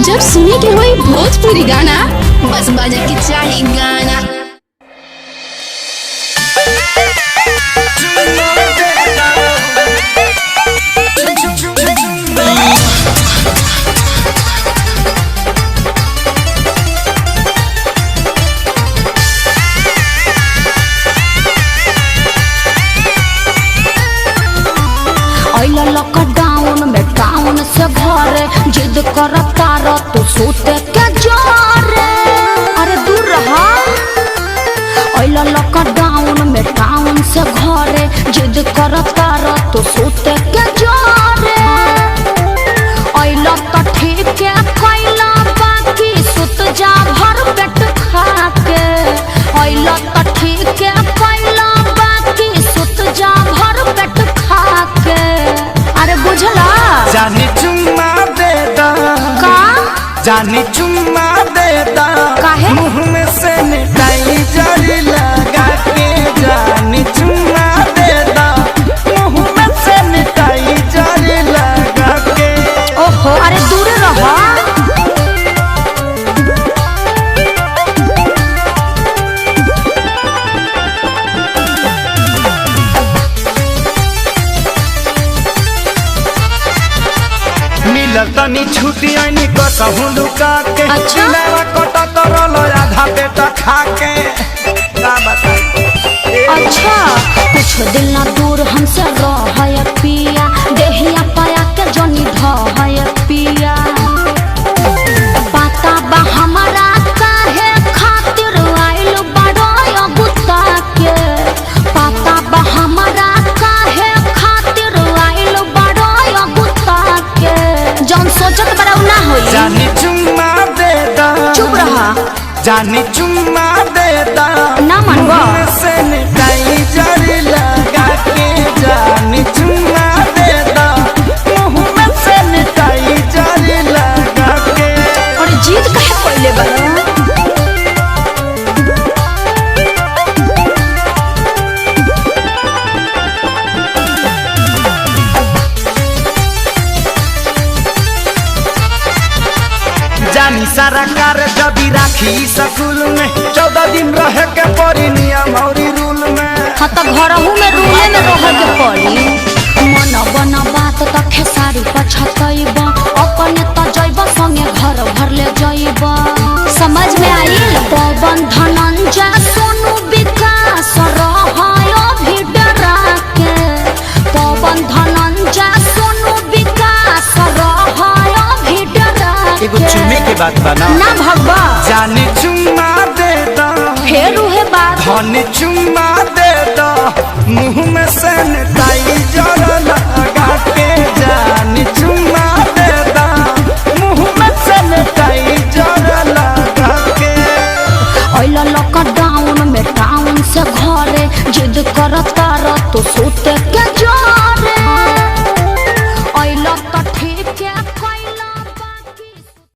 जब सुने के होई भोजपुरी गाना बस बजे के चाही गाना। लॉकडाउन में टाउन से घरे जिद करता रह तू सोते के जोरे। अरे दूर रहा। लॉकडाउन में टाउन से घरे जिद करता रह तू सोते के जोरे। तो ठीक है कैला बाकी सुत जा भर पेट खा के। तो ठीक है कैला बाकी सुत जा भर पेट खा के। अरे बुझला जानी चुम्मा दे दा का जानी चुम्मा दे दा काहे मुँह में से मिठाई जड़ी लगा के। जानी चुम्मा दे दा मुँह में से मिठाई जड़ी लगा के। ओहो अरे दूर रहो। मिलल तनी छुट्टी आनी कसहु लुका के। अच्छा कटा तरल आधा पेटा खा के। का बताई अच्छा कुछ दिल ना दूर हमसे रह पिया। देहिया पाया के जनी ढह पिया। पता बा हमारा काहे खातिर आइल बड़ो गुस्सा के। पता बा हमारा काहे खातिर आइल बड़ो गुस्सा के। जौन सोचत बड़ा ना होई। जानी चुम्मा दे दा चुप रहा। जानी चुम्मा दे दा ना मानबो से मिठाई जड़ी लगा के। जानी चुम्मा दे दा मुँह में से मिठाई जड़ी लगा के। और जीत काहे पहले बड़ा। जानी सारा कार जबी राखी स्कूल में 14 दिन रहे के पड़ी नियम और रूल में। हाँ तो घरहू में रूले में रह के पड़ी। मन बना बात तो खेसारी पछतैब अपने तो जैब संगे घर भर ले जैब। समझ में आई। पवन धनंजय सोनू विकास रहायो भी डरा के। पवन धनंजय सोनू विकास रहायो भी डरा एगो चुम्मे के बात बना ना भगवा। जानी चुम्मा दे दा फेर उहे बात। धनी चुम्मा दे दा मुँह में से मिठाई जड़ लगा के। जानी चुम्मा दे दा मुँह में से मिठाई जड़ लगा के। लॉकडाउन में टाउन से घरे जिद करता रह तो सोते के